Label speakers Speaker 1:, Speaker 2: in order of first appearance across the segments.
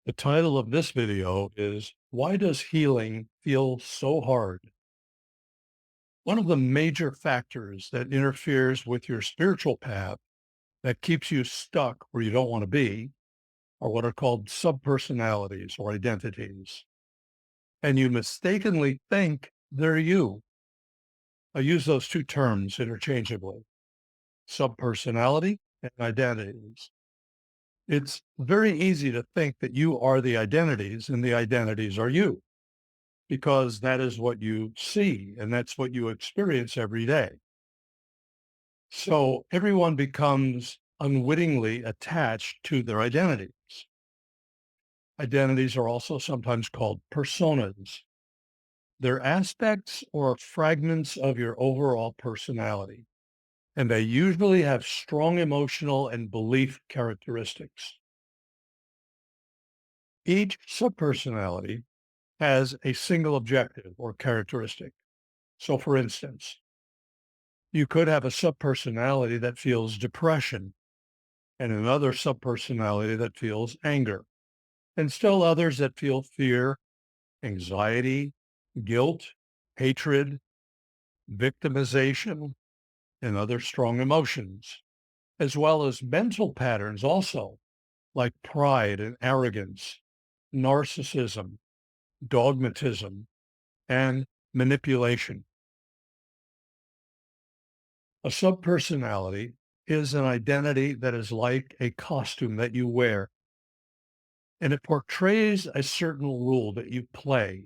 Speaker 1: The title of this video is Why Does Healing Feel So Hard? One of the major factors that interferes with your spiritual path that keeps you stuck where you don't want to be are what are called subpersonalities or identities. And you mistakenly think they're you. I use those two terms interchangeably, subpersonality and identities. It's very easy to think that you are the identities and the identities are you, because that is what you see and that's what you experience every day. So everyone becomes unwittingly attached to their identities. Identities are also sometimes called personas. They're aspects or fragments of your overall personality, and they usually have strong emotional and belief characteristics. Each subpersonality has a single objective or characteristic. So, for instance, you could have a subpersonality that feels depression and another subpersonality that feels anger, and still others that feel fear, anxiety, guilt, hatred, victimization, and other strong emotions, as well as mental patterns also, like pride and arrogance, narcissism, dogmatism, and manipulation. A subpersonality is an identity that is like a costume that you wear, and it portrays a certain role that you play,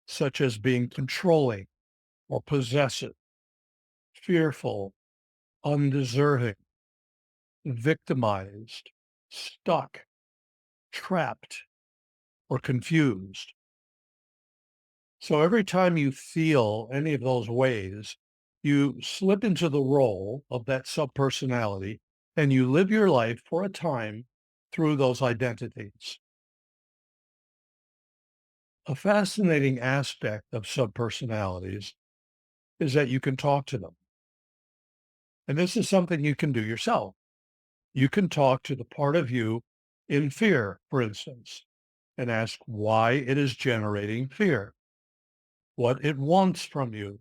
Speaker 1: such as being controlling or possessive, fearful, undeserving, victimized, stuck, trapped, or confused. So every time you feel any of those ways, you slip into the role of that subpersonality and you live your life for a time through those identities. A fascinating aspect of subpersonalities is that you can talk to them. And this is something you can do yourself. You can talk to the part of you in fear, for instance, and ask why it is generating fear, what it wants from you,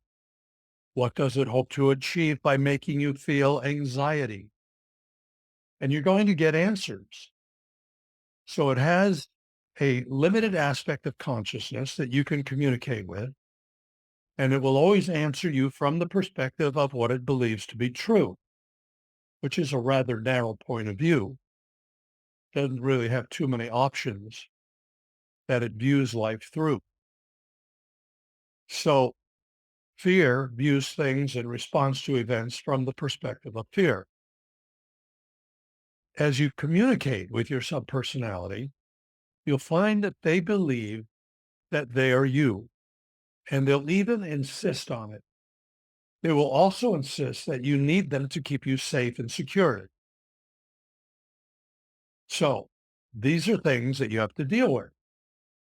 Speaker 1: what does it hope to achieve by making you feel anxiety? And you're going to get answers. So it has a limited aspect of consciousness that you can communicate with, and it will always answer you from the perspective of what it believes to be true, which is a rather narrow point of view. Doesn't really have too many options that it views life through. So fear views things in response to events from the perspective of fear. As you communicate with your subpersonality, you'll find that they believe that they are you, and they'll even insist on it. They will also insist that you need them to keep you safe and secure. So these are things that you have to deal with.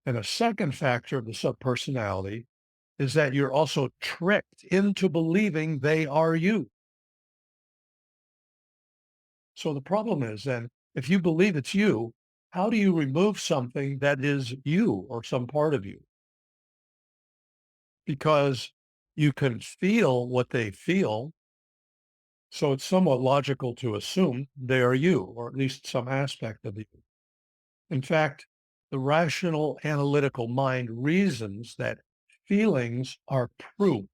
Speaker 1: And a second factor of the subpersonality is that you're also tricked into believing they are you. So the problem is then, if you believe it's you, how do you remove something that is you or some part of you? Because you can feel what they feel. So it's somewhat logical to assume they are you, or at least some aspect of you. In fact, the rational analytical mind reasons that feelings are proof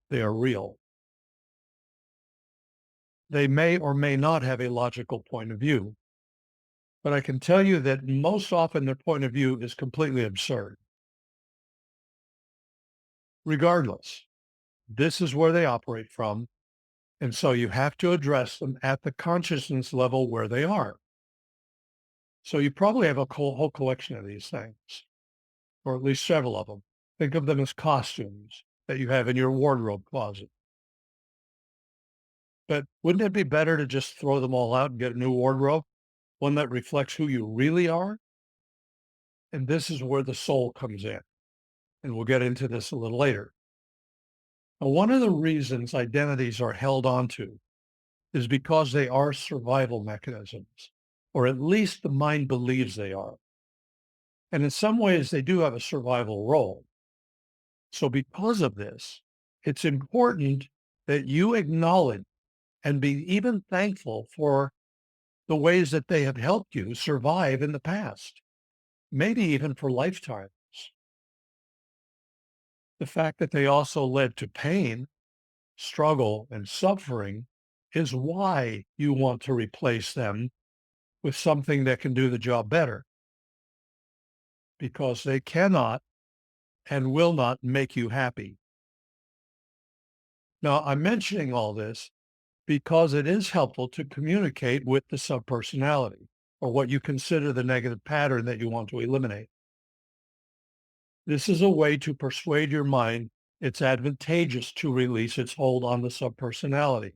Speaker 1: they are real. They may or may not have a logical point of view, but I can tell you that most often their point of view is completely absurd. Regardless, this is where they operate from, and so you have to address them at the consciousness level where they are. So you probably have a whole collection of these things, or at least several of them. Think of them as costumes that you have in your wardrobe closet. But wouldn't it be better to just throw them all out and get a new wardrobe, one that reflects who you really are? And this is where the soul comes in. And we'll get into this a little later. Now, one of the reasons identities are held onto is because they are survival mechanisms, or at least the mind believes they are. And in some ways, they do have a survival role. So, because of this, it's important that you acknowledge and be even thankful for the ways that they have helped you survive in the past, maybe even for lifetimes. The fact that they also led to pain, struggle, and suffering is why you want to replace them with something that can do the job better, because they cannot and will not make you happy. Now, I'm mentioning all this because it is helpful to communicate with the subpersonality or what you consider the negative pattern that you want to eliminate. This is a way to persuade your mind it's advantageous to release its hold on the subpersonality.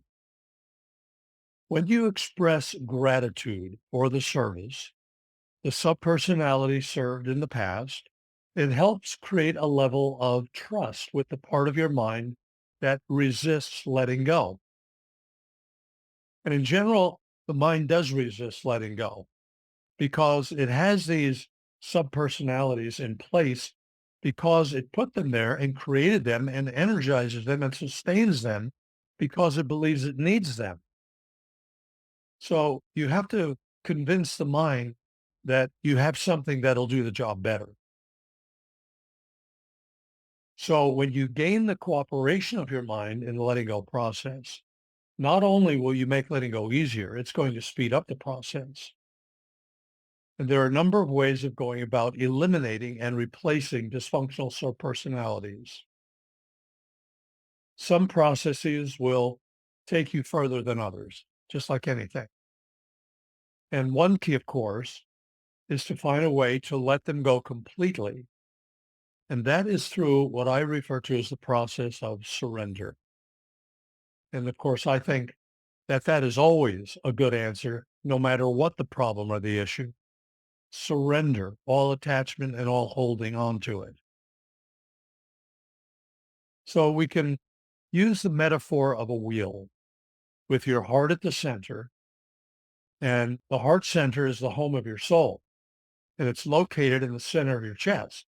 Speaker 1: When you express gratitude for the service the subpersonality served in the past, it helps create a level of trust with the part of your mind that resists letting go. And in general, the mind does resist letting go because it has these subpersonalities in place because it put them there and created them and energizes them and sustains them because it believes it needs them. So you have to convince the mind that you have something that'll do the job better. So when you gain the cooperation of your mind in the letting go process, not only will you make letting go easier, it's going to speed up the process. And there are a number of ways of going about eliminating and replacing dysfunctional subpersonalities. Some processes will take you further than others, just like anything. And one key, of course, is to find a way to let them go completely. And that is through what I refer to as the process of surrender. And of course, I think that that is always a good answer, no matter what the problem or the issue. Surrender all attachment and all holding on to it. So we can use the metaphor of a wheel with your heart at the center, and the heart center is the home of your soul, and it's located in the center of your chest.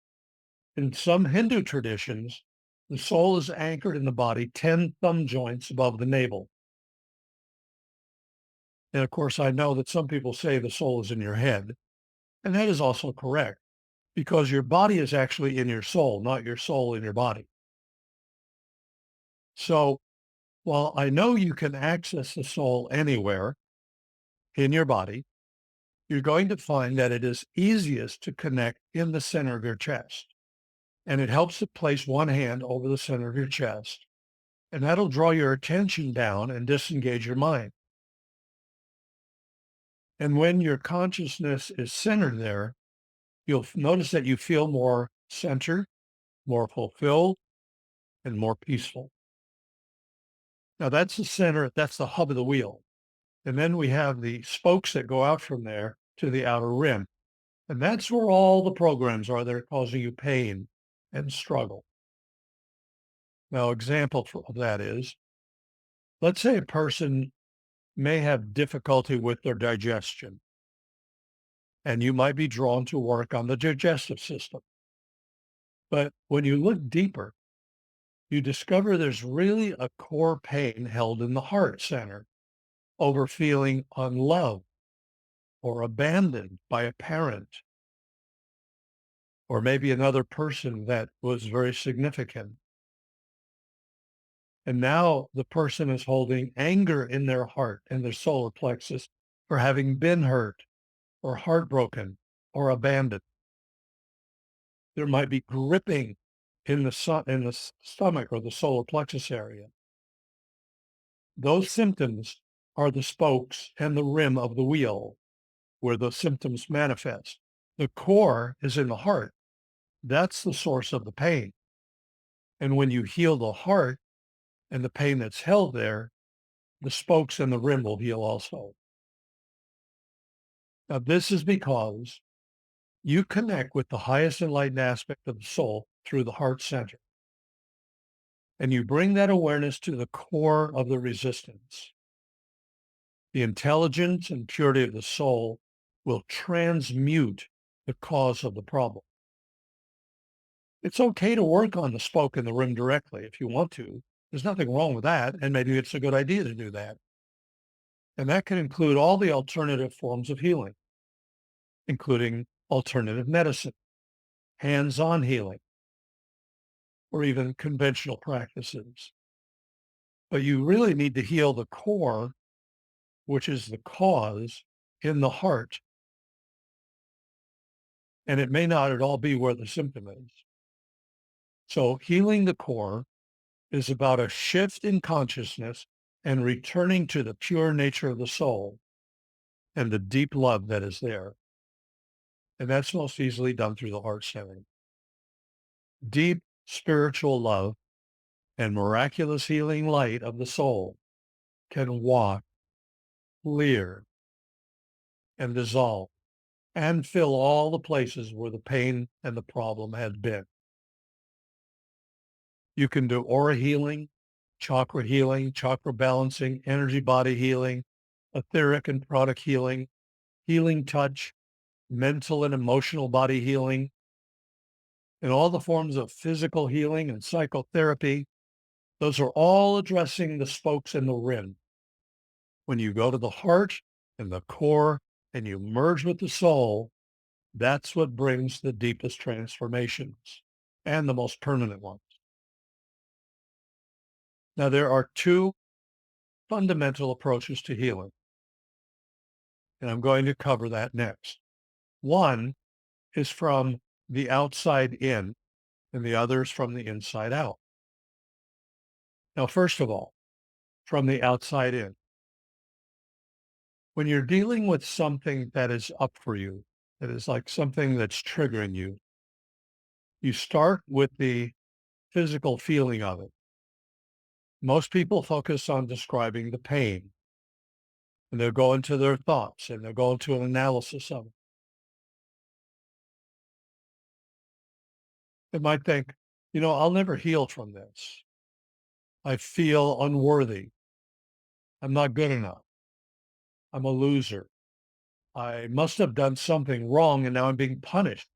Speaker 1: In some Hindu traditions, the soul is anchored in the body 10 thumb joints above the navel. And of course, I know that some people say the soul is in your head, and that is also correct because your body is actually in your soul, not your soul in your body. So while I know you can access the soul anywhere in your body, you're going to find that it is easiest to connect in the center of your chest. And it helps to place one hand over the center of your chest, and that'll draw your attention down and disengage your mind. And when your consciousness is centered there, you'll notice that you feel more centered, more fulfilled, and more peaceful. Now that's the center, that's the hub of the wheel. And then we have the spokes that go out from there to the outer rim. And that's where all the programs are that are causing you pain and struggle. Now, example of that is, let's say a person may have difficulty with their digestion, and you might be drawn to work on the digestive system. But when you look deeper, you discover there's really a core pain held in the heart center over feeling unloved or abandoned by a parent or maybe another person that was very significant. And now the person is holding anger in their heart and their solar plexus for having been hurt or heartbroken or abandoned. There might be gripping in the stomach or the solar plexus area. Those symptoms are the spokes and the rim of the wheel where the symptoms manifest. The core is in the heart. That's the source of the pain. And when you heal the heart and the pain that's held there, the spokes and the rim will heal also. Now, this is because you connect with the highest enlightened aspect of the soul through the heart center. And you bring that awareness to the core of the resistance. The intelligence and purity of the soul will transmute the cause of the problem. It's okay to work on the spoke in the rim directly if you want to. There's nothing wrong with that, and maybe it's a good idea to do that. And that can include all the alternative forms of healing, including alternative medicine, hands-on healing, or even conventional practices. But you really need to heal the core, which is the cause in the heart. And it may not at all be where the symptom is. So healing the core is about a shift in consciousness and returning to the pure nature of the soul and the deep love that is there. And that's most easily done through the heart centering. Deep spiritual love and miraculous healing light of the soul can walk, clear, and dissolve and fill all the places where the pain and the problem had been. You can do aura healing, chakra balancing, energy body healing, etheric and pranic healing, healing touch, mental and emotional body healing, and all the forms of physical healing and psychotherapy. Those are all addressing the spokes in the rim. When you go to the heart and the core and you merge with the soul, that's what brings the deepest transformations and the most permanent ones. Now, there are two fundamental approaches to healing, and I'm going to cover that next. One is from the outside in, and the other is from the inside out. Now, first of all, from the outside in, when you're dealing with something that is up for you, that is like something that's triggering you, you start with the physical feeling of it. Most people focus on describing the pain, and they'll go into their thoughts and they'll go into an analysis of it. They might think, I'll never heal from this. I feel unworthy. I'm not good enough. I'm a loser. I must have done something wrong and now I'm being punished.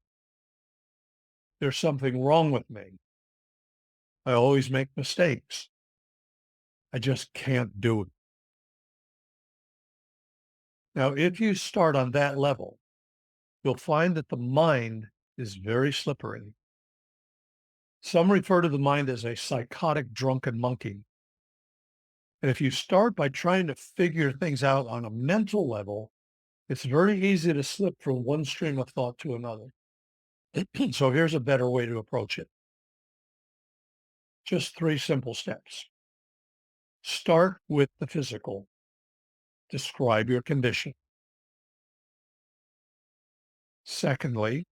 Speaker 1: There's something wrong with me. I always make mistakes. I just can't do it. Now, if you start on that level, you'll find that the mind is very slippery. Some refer to the mind as a psychotic drunken monkey. And if you start by trying to figure things out on a mental level, it's very easy to slip from one stream of thought to another. So here's a better way to approach it. Just three simple steps. Start with the physical. Describe your condition. Secondly,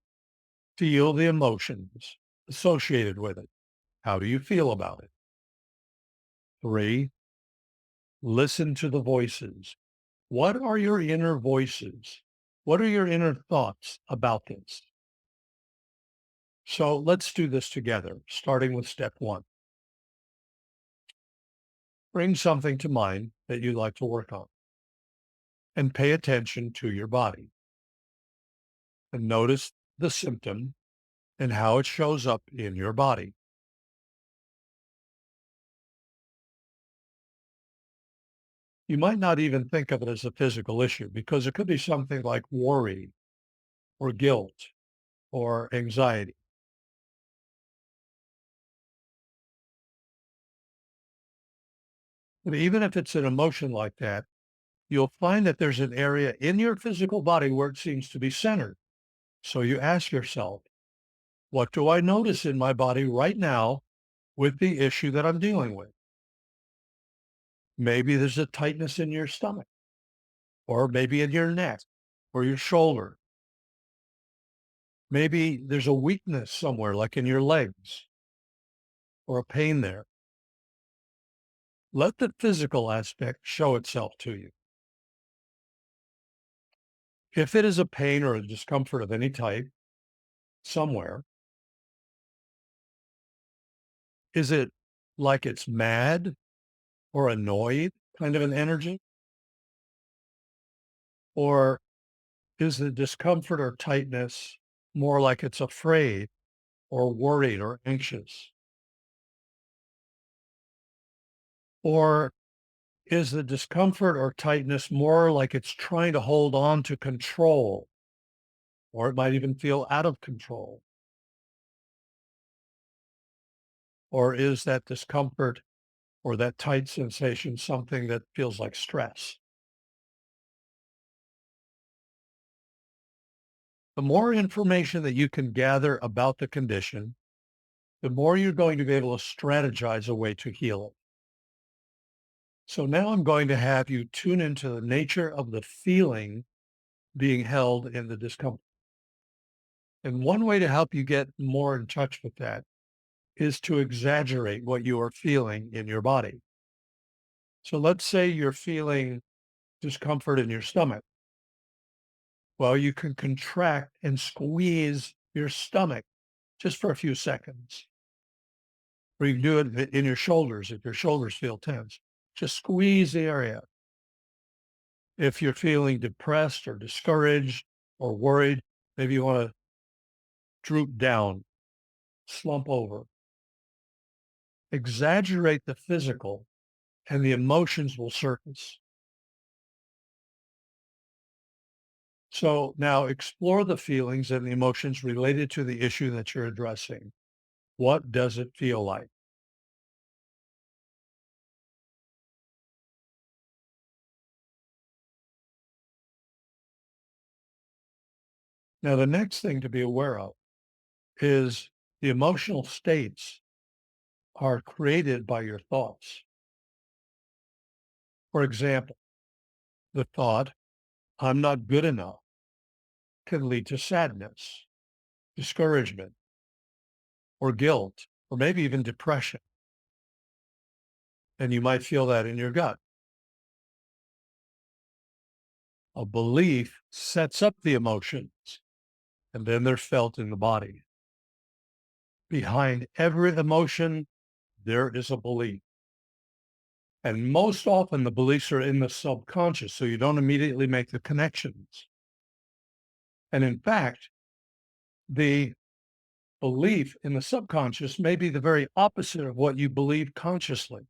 Speaker 1: feel the emotions associated with it. How do you feel about it? Three, listen to the voices. What are your inner voices? What are your inner thoughts about this? So let's do this together, starting with step one. Bring something to mind that you'd like to work on and pay attention to your body and notice the symptom and how it shows up in your body. You might not even think of it as a physical issue because it could be something like worry or guilt or anxiety. But even if it's an emotion like that, you'll find that there's an area in your physical body where it seems to be centered. So you ask yourself, what do I notice in my body right now with the issue that I'm dealing with? Maybe there's a tightness in your stomach, or maybe in your neck or your shoulder. Maybe there's a weakness somewhere, like in your legs, or a pain there. Let the physical aspect show itself to you. If it is a pain or a discomfort of any type somewhere, is it like it's mad or annoyed kind of an energy? Or is the discomfort or tightness more like it's afraid or worried or anxious? Or is the discomfort or tightness more like it's trying to hold on to control, or it might even feel out of control? Or is that discomfort or that tight sensation something that feels like stress? The more information that you can gather about the condition, the more you're going to be able to strategize a way to heal it. So now I'm going to have you tune into the nature of the feeling being held in the discomfort. And one way to help you get more in touch with that is to exaggerate what you are feeling in your body. So let's say you're feeling discomfort in your stomach. Well, you can contract and squeeze your stomach just for a few seconds. Or you can do it in your shoulders if your shoulders feel tense. Just squeeze the area. If you're feeling depressed or discouraged or worried, maybe you want to droop down, slump over. Exaggerate the physical and the emotions will surface. So now explore the feelings and the emotions related to the issue that you're addressing. What does it feel like? Now, the next thing to be aware of is the emotional states are created by your thoughts. For example, the thought, I'm not good enough, can lead to sadness, discouragement, or guilt, or maybe even depression. And you might feel that in your gut. A belief sets up the emotions, and then they're felt in the body. Behind every emotion, there is a belief. And most often, the beliefs are in the subconscious, so you don't immediately make the connections. And in fact, the belief in the subconscious may be the very opposite of what you believe consciously.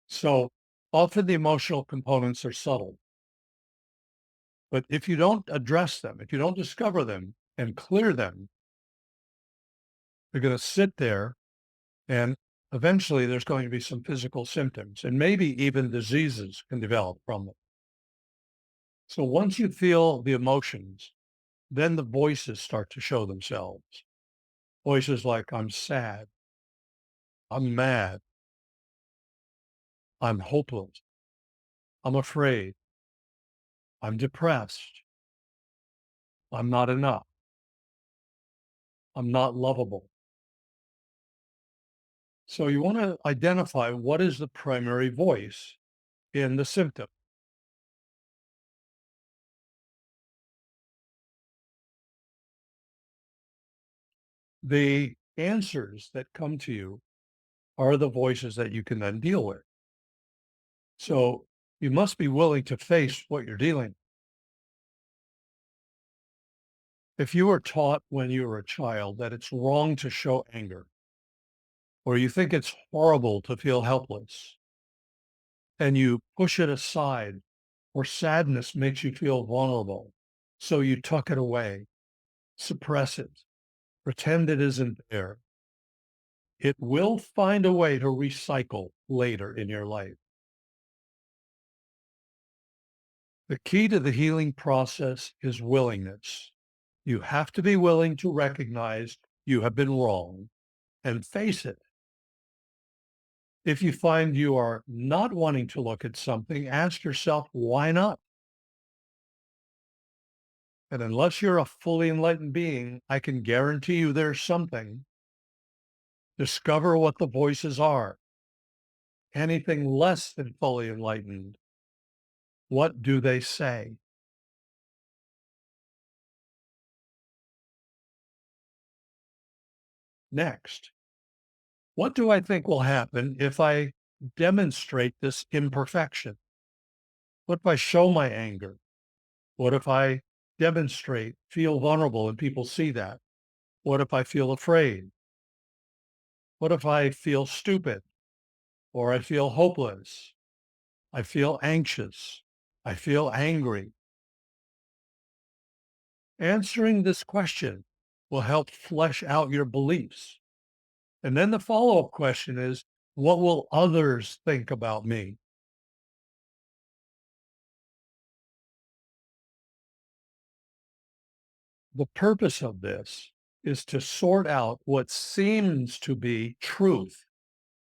Speaker 1: So often the emotional components are subtle. But if you don't address them, if you don't discover them and clear them, they're going to sit there and eventually there's going to be some physical symptoms and maybe even diseases can develop from them. So once you feel the emotions, then the voices start to show themselves. Voices like, I'm sad, I'm mad, I'm hopeless, I'm afraid, I'm depressed, I'm not enough, I'm not lovable. So you want to identify what is the primary voice in the symptom. The answers that come to you are the voices that you can then deal with. So you must be willing to face what you're dealing with. If you were taught when you were a child that it's wrong to show anger, or you think it's horrible to feel helpless, and you push it aside, or sadness makes you feel vulnerable, so you tuck it away, suppress it, pretend it isn't there, it will find a way to recycle later in your life. The key to the healing process is willingness. You have to be willing to recognize you have been wrong and face it. If you find you are not wanting to look at something, ask yourself, why not? And unless you're a fully enlightened being, I can guarantee you there's something. Discover what the voices are. Anything less than fully enlightened, what do they say? Next, what do I think will happen if I demonstrate this imperfection? What if I show my anger? What if I demonstrate, feel vulnerable and people see that? What if I feel afraid? What if I feel stupid or I feel hopeless? I feel anxious. I feel angry. Answering this question will help flesh out your beliefs. And then the follow up question is, what will others think about me? The purpose of this is to sort out what seems to be truth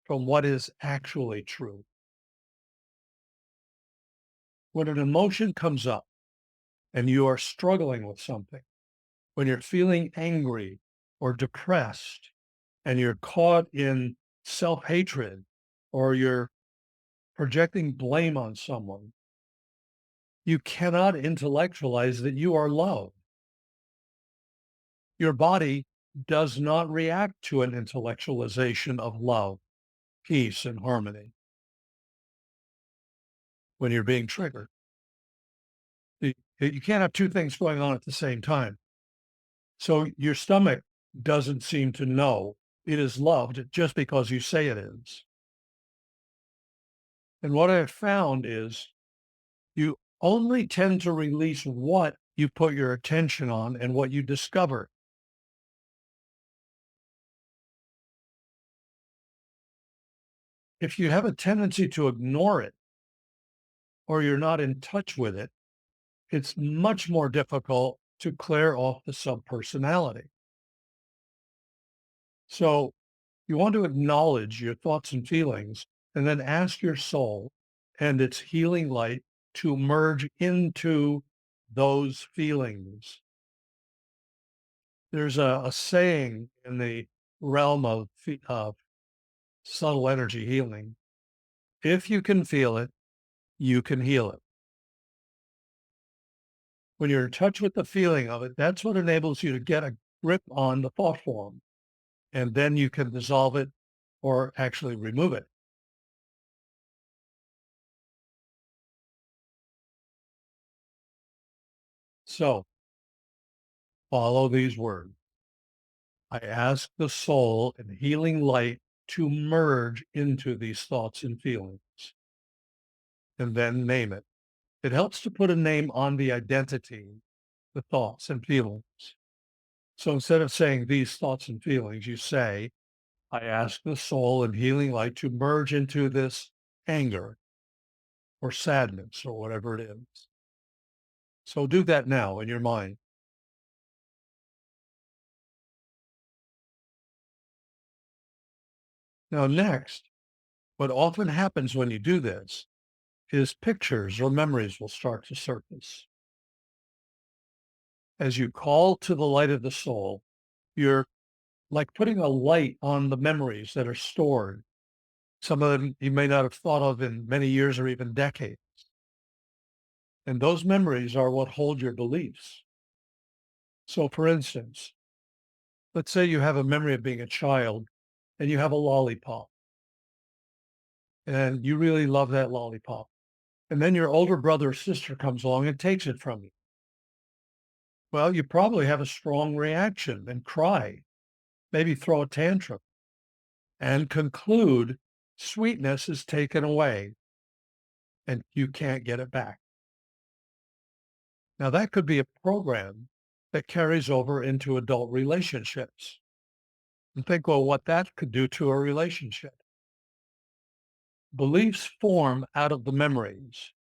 Speaker 1: from what is actually true. When an emotion comes up and you are struggling with something, when you're feeling angry or depressed and you're caught in self hatred or you're projecting blame on someone, you cannot intellectualize that you are loved. Your body does not react to an intellectualization of love, peace, and harmony when you're being triggered. You can't have two things going on at the same time. So your stomach doesn't seem to know it is loved just because you say it is. And what I have found is you only tend to release what you put your attention on and what you discover. If you have a tendency to ignore it or you're not in touch with it, it's much more difficult to clear off the subpersonality. So you want to acknowledge your thoughts and feelings and then ask your soul and its healing light to merge into those feelings. There's a saying in the realm of subtle energy healing. If you can feel it, you can heal it. When you're in touch with the feeling of it, that's what enables you to get a grip on the thought form. And then you can dissolve it or actually remove it. So follow these words. I ask the soul and healing light to merge into these thoughts and feelings and then name it. It helps to put a name on the identity, the thoughts and feelings. So instead of saying these thoughts and feelings, you say, I ask the soul and healing light to merge into this anger or sadness or whatever it is. So do that now in your mind. Now, next, what often happens when you do this is pictures or memories will start to surface. As you call to the light of the soul, you're like putting a light on the memories that are stored. Some of them you may not have thought of in many years or even decades. And those memories are what hold your beliefs. So, for instance, let's say you have a memory of being a child and you have a lollipop and you really love that lollipop. And then your older brother or sister comes along and takes it from you. Well, you probably have a strong reaction and cry, maybe throw a tantrum and conclude sweetness is taken away and you can't get it back. Now, that could be a program that carries over into adult relationships. And think, well, what that could do to a relationship. Beliefs form out of the memories,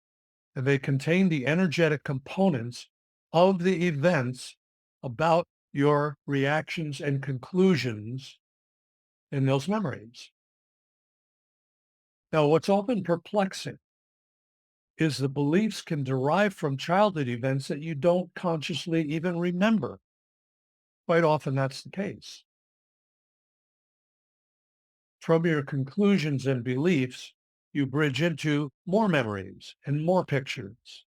Speaker 1: and they contain the energetic components of the events about your reactions and conclusions in those memories. Now, what's often perplexing is the beliefs can derive from childhood events that you don't consciously even remember. Quite often, that's the case. From your conclusions and beliefs, you bridge into more memories and more pictures,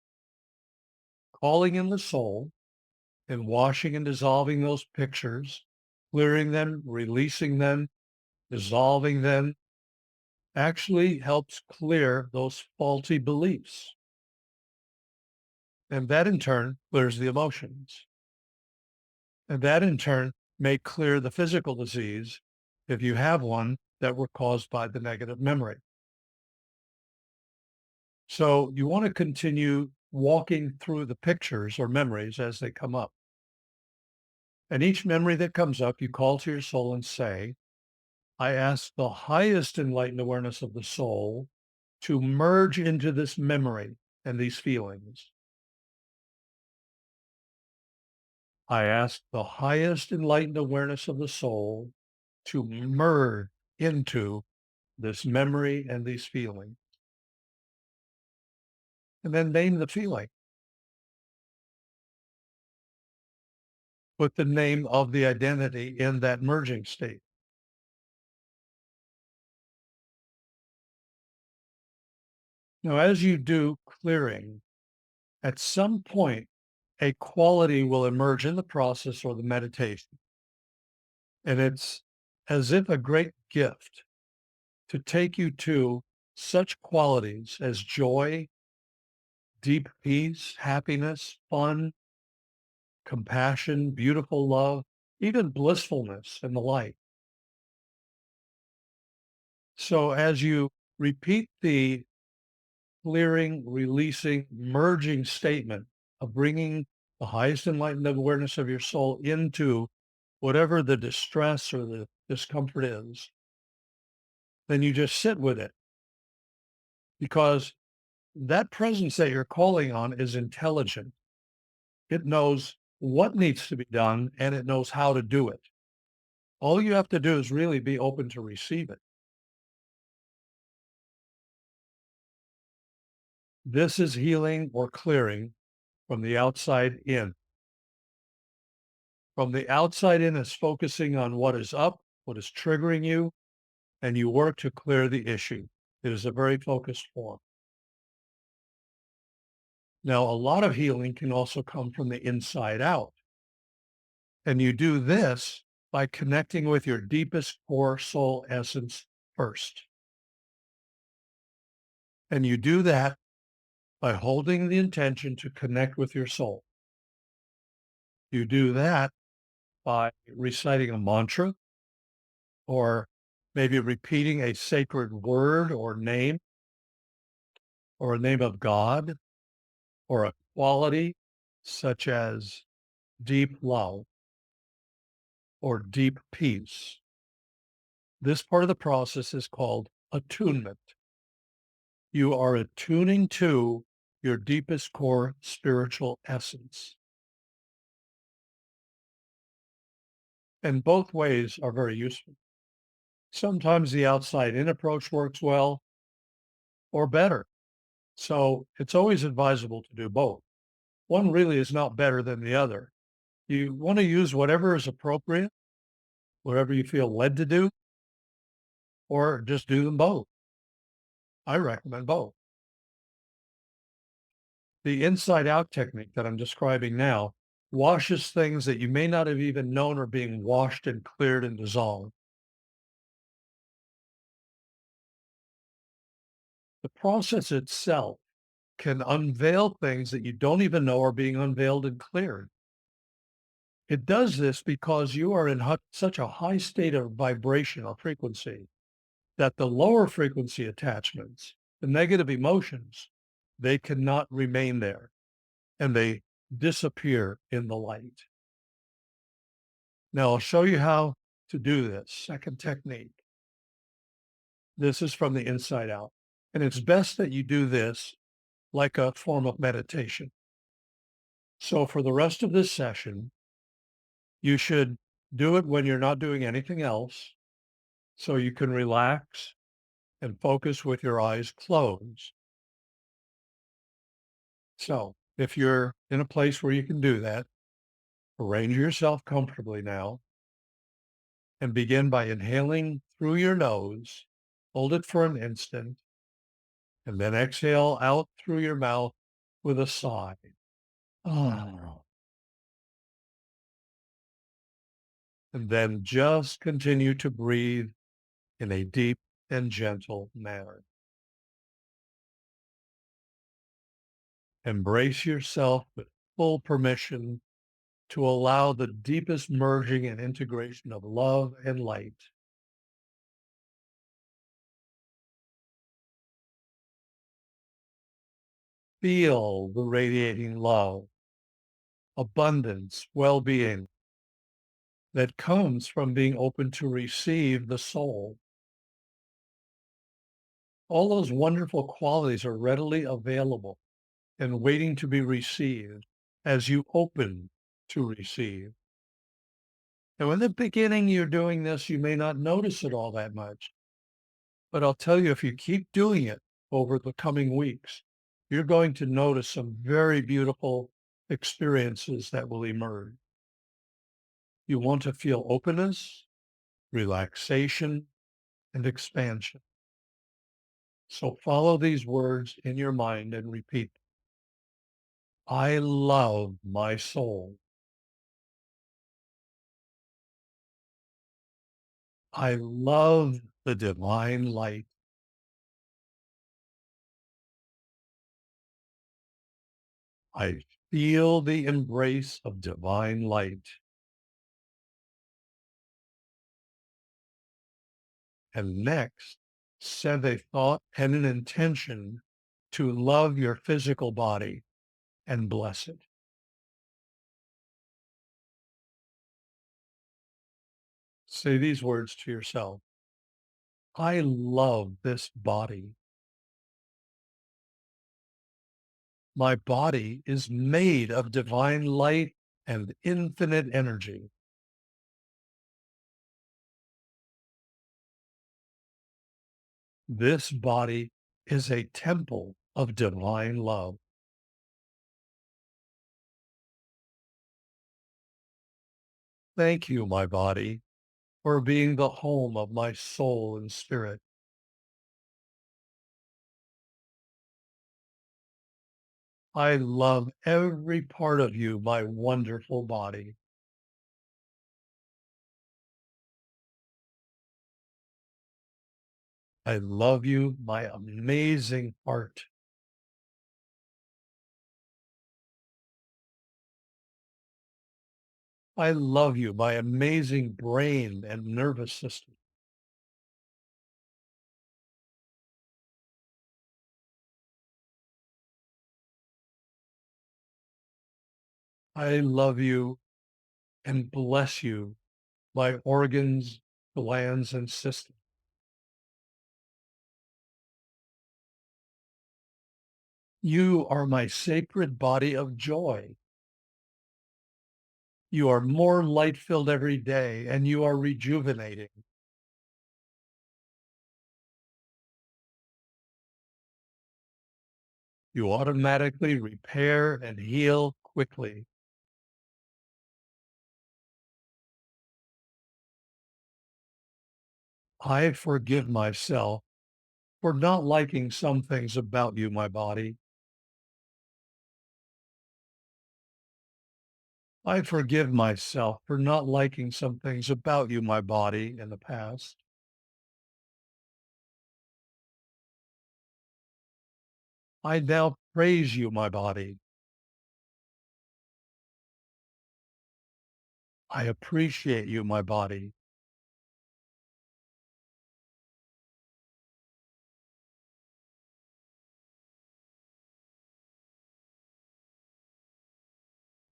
Speaker 1: calling in the soul and washing and dissolving those pictures, clearing them, releasing them, dissolving them, actually helps clear those faulty beliefs. And that in turn clears the emotions. And that in turn may clear the physical disease if you have one that were caused by the negative memory. So you want to continue walking through the pictures or memories as they come up. And each memory that comes up, you call to your soul and say, I ask the highest enlightened awareness of the soul to merge into this memory and these feelings. I ask the highest enlightened awareness of the soul to merge into this memory and these feelings. And then name the feeling. Put the name of the identity in that merging state. Now, as you do clearing, at some point, a quality will emerge in the process or the meditation. And it's as if a great gift to take you to such qualities as joy, deep peace, happiness, fun, compassion, beautiful love, even blissfulness and the like. So as you repeat the clearing, releasing, merging statement of bringing the highest enlightened awareness of your soul into whatever the distress or the discomfort is, then you just sit with it because that presence that you're calling on is intelligent. It knows what needs to be done and it knows how to do it. All you have to do is really be open to receive it. This is healing or clearing from the outside in. From the outside in is focusing on what is up, what is triggering you, and you work to clear the issue. It is a very focused form. Now, a lot of healing can also come from the inside out. And you do this by connecting with your deepest core soul essence first. And you do that by holding the intention to connect with your soul. You do that by reciting a mantra or maybe repeating a sacred word or name or a name of God or a quality such as deep love or deep peace. This part of the process is called attunement. You are attuning to your deepest core spiritual essence. And both ways are very useful. Sometimes the outside in approach works well or better. So it's always advisable to do both. One really is not better than the other. You want to use whatever is appropriate, whatever you feel led to do, or just do them both. I recommend both. The inside out technique that I'm describing now washes things that you may not have even known are being washed and cleared and dissolved. The process itself can unveil things that you don't even know are being unveiled and cleared. It does this because you are in such a high state of vibration or frequency that the lower frequency attachments, the negative emotions, they cannot remain there and they disappear in the light. Now I'll show you how to do this second technique. This is from the inside out. And it's best that you do this like a form of meditation. So for the rest of this session, you should do it when you're not doing anything else so you can relax and focus with your eyes closed. So if you're in a place where you can do that, arrange yourself comfortably now and begin by inhaling through your nose. Hold it for an instant and then exhale out through your mouth with a sigh. Ah. And then just continue to breathe in a deep and gentle manner. Embrace yourself with full permission to allow the deepest merging and integration of love and light. Feel the radiating love, abundance, well-being that comes from being open to receive the soul. All those wonderful qualities are readily available and waiting to be received as you open to receive. Now, in the beginning, you're doing this, you may not notice it all that much, but I'll tell you, if you keep doing it over the coming weeks, you're going to notice some very beautiful experiences that will emerge. You want to feel openness, relaxation, and expansion. So follow these words in your mind and repeat. I love my soul. I love the divine light. I feel the embrace of divine light. And next, set a thought and an intention to love your physical body and bless it. Say these words to yourself. I love this body. My body is made of divine light and infinite energy. This body is a temple of divine love. Thank you, my body, for being the home of my soul and spirit. I love every part of you, my wonderful body. I love you, my amazing heart. I love you, my amazing brain and nervous system. I love you and bless you, my organs, glands, and systems. You are my sacred body of joy. You are more light filled every day and you are rejuvenating. You automatically repair and heal quickly. I forgive myself for not liking some things about you, my body. I forgive myself for not liking some things about you, my body, in the past. I now praise you, my body. I appreciate you, my body.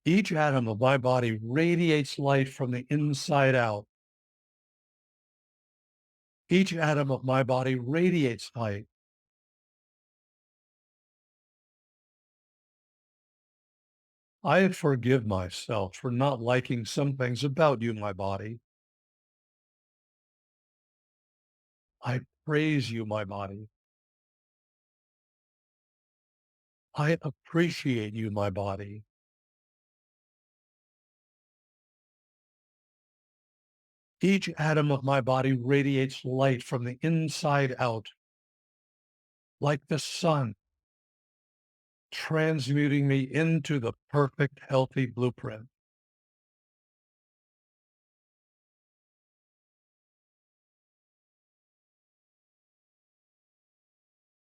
Speaker 1: Each atom of my body radiates light from the inside out. Each atom of my body radiates light. I forgive myself for not liking some things about you, my body. I praise you, my body. I appreciate you, my body. Each atom of my body radiates light from the inside out, like the sun, transmuting me into the perfect, healthy blueprint.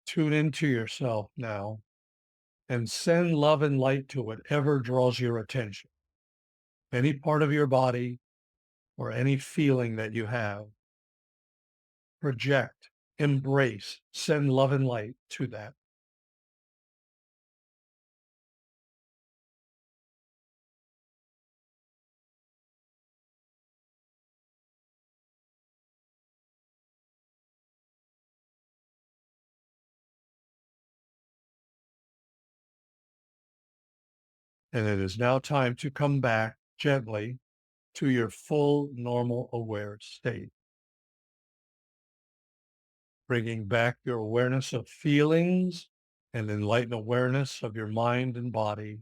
Speaker 1: Tune into yourself now. and send love and light to whatever draws your attention. Any part of your body or any feeling that you have, project, embrace, send love and light to that. And it is now time to come back gently to your full normal aware state, bringing back your awareness of feelings and enlightened awareness of your mind and body.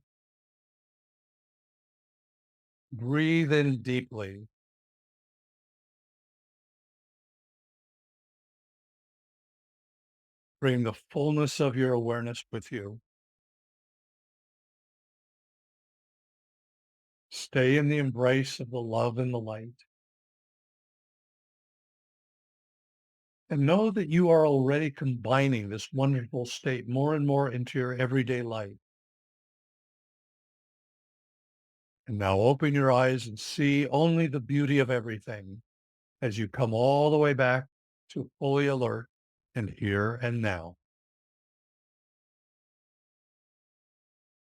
Speaker 1: Breathe in deeply. Bring the fullness of your awareness with you. Stay in the embrace of the love and the light. And know that you are already combining this wonderful state more and more into your everyday life. And now open your eyes and see only the beauty of everything as you come all the way back to fully alert and here and now.